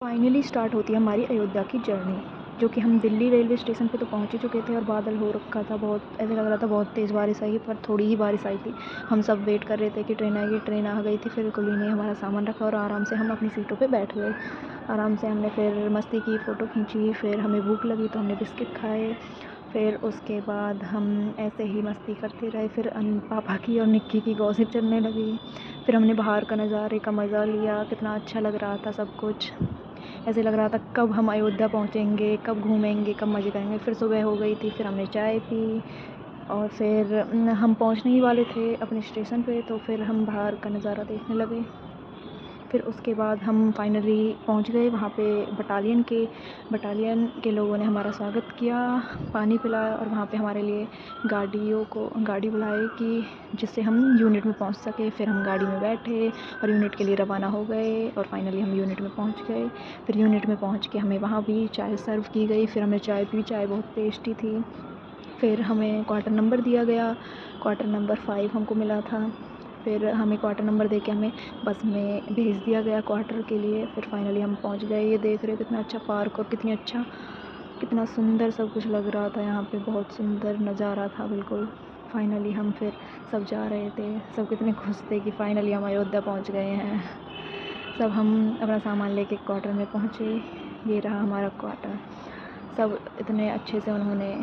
Finally start होती है हमारी अयोध्या की जर्नी, जो कि हम दिल्ली रेलवे स्टेशन पे तो पहुंच ही चुके थे और बादल हो रखा था। बहुत ऐसा लग रहा था बहुत तेज़ बारिश आई, पर थोड़ी ही बारिश आई थी। हम सब वेट कर रहे थे कि ट्रेन आएगी। ट्रेन आ गई थी। फिर कुली ने हमारा सामान रखा और आराम से हम अपनी सीटों पे बैठ गए। आराम से हमने फिर मस्ती की, फ़ोटो खींची। फिर हमें भूख लगी तो हमने बिस्किट खाए। फिर उसके बाद हम ऐसे ही मस्ती करते रहे। फिर पापा की और निक्की की गॉसिप चलने लगी। फिर हमने बाहर का नज़ारे का मज़ा लिया। कितना अच्छा लग रहा था सब कुछ। ऐसे लग रहा था कब हम अयोध्या पहुँचेंगे, कब घूमेंगे, कब मज़े करेंगे। फिर सुबह हो गई थी। फिर हमने चाय पी और फिर हम पहुँचने ही वाले थे अपने स्टेशन पे। तो फिर हम बाहर का नज़ारा देखने लगे। फिर उसके बाद हम फाइनली पहुँच गए वहाँ पे। बटालियन के लोगों ने हमारा स्वागत किया, पानी पिलाया और वहाँ पे हमारे लिए गाड़ी बुलाई कि जिससे हम यूनिट में पहुँच सके। फिर हम गाड़ी में बैठे और यूनिट के लिए रवाना हो गए और फाइनली हम यूनिट में पहुँच गए। फिर यूनिट में पहुँच के हमें वहाँ भी चाय सर्व की गई। फिर हमने चाय पी। चाय बहुत टेस्टी थी। फिर हमें क्वार्टर नंबर दिया गया। क्वार्टर नंबर 5 हमको मिला था। फिर हमें क्वार्टर नंबर देके हमें बस में भेज दिया गया क्वार्टर के लिए। फिर फाइनली हम पहुंच गए। ये देख रहे हो कितना अच्छा पार्क और कितना सुंदर सब कुछ लग रहा था यहाँ पे। बहुत सुंदर नज़ारा था बिल्कुल। फाइनली हम फिर सब जा रहे थे। सब कितने खुश थे कि फाइनली हम अयोध्या पहुँच गए हैं। सब हम अपना सामान लेके क्वार्टर में पहुँचे। ये रहा हमारा क्वार्टर। सब इतने अच्छे से उन्होंने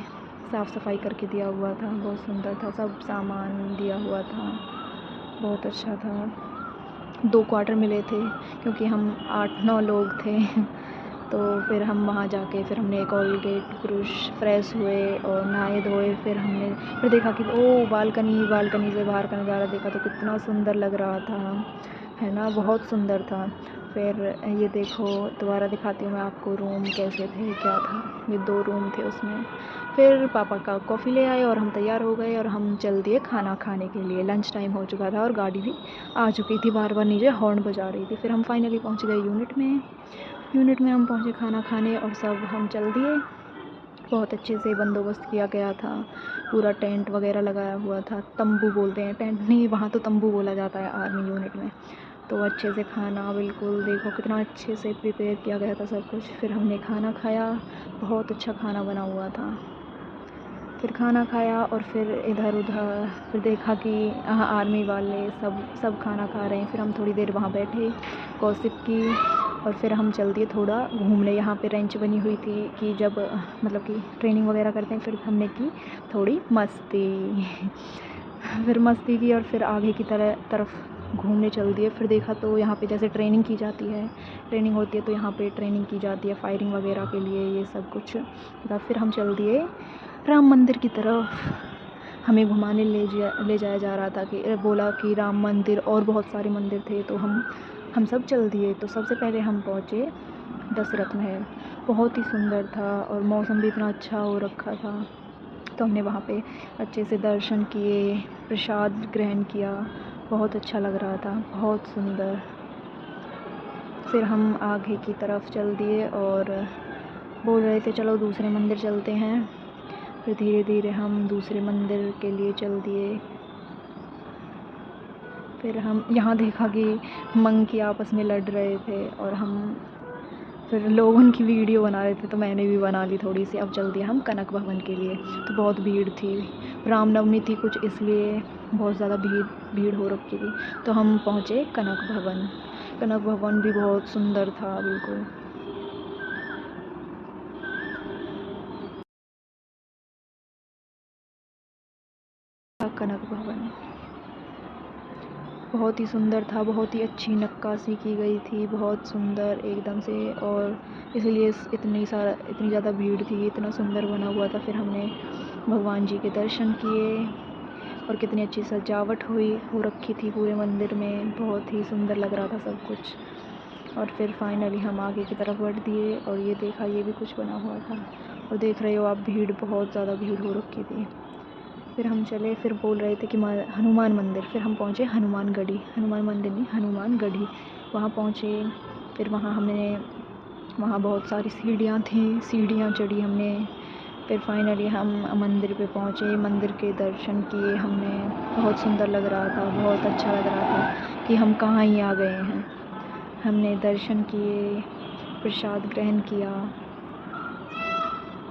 साफ़ सफाई करके दिया हुआ था। बहुत सुंदर था। सब सामान दिया हुआ था। बहुत अच्छा था। 2 क्वार्टर मिले थे क्योंकि हम 8-9 लोग थे। तो फिर हम वहाँ जाके फिर हमने कोलगेट ब्रुश फ्रेश हुए और नहाए धोए। फिर देखा कि बालकनी से बाहर का नज़ारा देखा तो कितना सुंदर लग रहा था, है ना। बहुत सुंदर था। फिर ये देखो, दोबारा दिखाती हूँ मैं आपको रूम कैसे थे, क्या था। ये 2 रूम थे उसमें। फिर पापा का कॉफ़ी ले आए और हम तैयार हो गए और हम चल दिए खाना खाने के लिए। लंच टाइम हो चुका था और गाड़ी भी आ चुकी थी, बार बार नीचे हॉर्न बजा रही थी। फिर हम फाइनली पहुँच गए यूनिट में हम पहुँचे खाना खाने और सब हम चल दिए। बहुत अच्छे से बंदोबस्त किया गया था। पूरा टेंट वगैरह लगाया हुआ था। तंबू बोलते हैं, टेंट नहीं, वहाँ तो तंबू बोला जाता है आर्मी यूनिट में। तो अच्छे से खाना बिल्कुल देखो कितना अच्छे से प्रिपेयर किया गया था सब कुछ। फिर हमने खाना खाया। बहुत अच्छा खाना बना हुआ था। फिर खाना खाया और फिर इधर उधर फिर देखा कि आर्मी वाले सब खाना खा रहे हैं। फिर हम थोड़ी देर वहाँ बैठे, गॉसिप की और फिर हम चल दिए थोड़ा घूमने। यहाँ पे रेंच बनी हुई थी कि जब मतलब कि ट्रेनिंग वगैरह करते हैं। फिर हमने की थोड़ी मस्ती। फिर मस्ती की और फिर आगे की तरफ घूमने चल दिए। फिर देखा तो यहाँ पे जैसे ट्रेनिंग की जाती है, ट्रेनिंग होती है तो यहाँ पे ट्रेनिंग की जाती है फायरिंग वगैरह के लिए, ये सब कुछ। फिर हम चल दिए राम मंदिर की तरफ। हमें घुमाने ले जाया जा रहा था कि बोला कि राम मंदिर और बहुत सारे मंदिर थे। तो हम सब चल दिए। तो सबसे पहले हम पहुँचे दशरथ महल। बहुत ही सुंदर था और मौसम भी इतना अच्छा हो रखा था। तो हमने वहाँ पे अच्छे से दर्शन किए, प्रसाद ग्रहण किया। बहुत अच्छा लग रहा था, बहुत सुंदर। फिर हम आगे की तरफ चल दिए और बोल रहे थे चलो दूसरे मंदिर चलते हैं। फिर धीरे धीरे हम दूसरे मंदिर के लिए चल दिए। फिर हम यहाँ देखा कि मंकी आपस में लड़ रहे थे और हम फिर लोग उनकी वीडियो बना रहे थे तो मैंने भी बना ली थोड़ी सी। अब चल दिया हम कनक भवन के लिए। तो बहुत भीड़ थी, रामनवमी थी कुछ, इसलिए बहुत ज़्यादा भीड़ हो रखी थी। तो हम पहुँचे कनक भवन। कनक भवन भी बहुत सुंदर था बिल्कुल। कनक भवन बहुत ही सुंदर था। बहुत ही अच्छी नक्काशी की गई थी, बहुत सुंदर एकदम से। और इसलिए इतनी ज़्यादा भीड़ थी, इतना सुंदर बना हुआ था। फिर हमने भगवान जी के दर्शन किए और कितनी अच्छी सजावट हो रखी थी पूरे मंदिर में। बहुत ही सुंदर लग रहा था सब कुछ। और फिर फाइनली हम आगे की तरफ बढ़ दिए और ये देखा, ये भी कुछ बना हुआ था। और देख रहे हो आप, बहुत ज़्यादा भीड़ हो रखी थी। फिर हम चले। फिर बोल रहे थे कि हनुमान मंदिर। फिर हम पहुँचे हनुमान मंदिर नहीं, हनुमान गढ़ी। वहाँ पहुँचे। फिर वहाँ बहुत सारी सीढ़ियाँ थी, सीढ़ियाँ चढ़ी हमने। फिर फाइनली हम मंदिर पे पहुँचे, मंदिर के दर्शन किए हमने। बहुत सुंदर लग रहा था, बहुत अच्छा लग रहा था कि हम कहाँ ही आ गए हैं। हमने दर्शन किए प्रसाद ग्रहण किया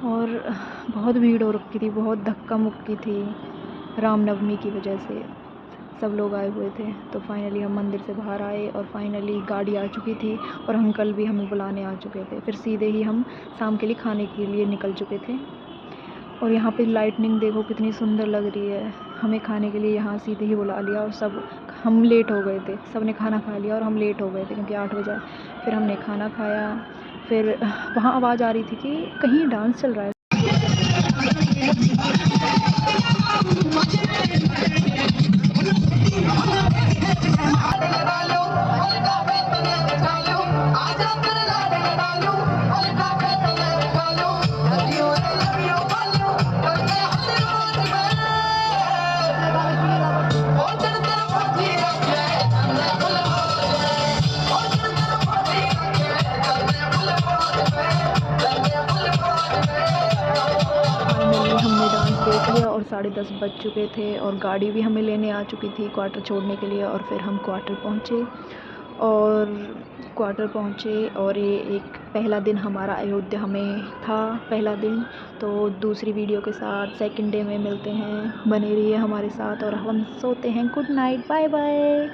और बहुत भीड़ हो रखी थी, बहुत धक्का मुक्की थी रामनवमी की वजह से। सब लोग आए हुए थे। तो फाइनली हम मंदिर से बाहर आए और फाइनली गाड़ी आ चुकी थी और अंकल भी हमें बुलाने आ चुके थे। फिर सीधे ही हम शाम के लिए खाने के लिए निकल चुके थे। और यहाँ पे लाइटनिंग देखो कितनी सुंदर लग रही है। हमें खाने के लिए यहाँ सीधे ही बुला लिया और सब हम लेट हो गए थे। सब ने खाना खा लिया और हम लेट हो गए थे क्योंकि 8 बजे। फिर हमने खाना खाया। फिर वहाँ आवाज़ आ रही थी कि कहीं डांस चल रहा है। फाइनली हमने डांस देख लिया और 10:30 बज चुके थे और गाड़ी भी हमें लेने आ चुकी थी क्वार्टर छोड़ने के लिए। और फिर हम क्वार्टर पहुँचे और ये एक पहला दिन हमारा अयोध्या में था, पहला दिन। तो दूसरी वीडियो के साथ सेकंड डे में मिलते हैं। बने रहिए हमारे साथ और हम सोते हैं। Good night, bye bye.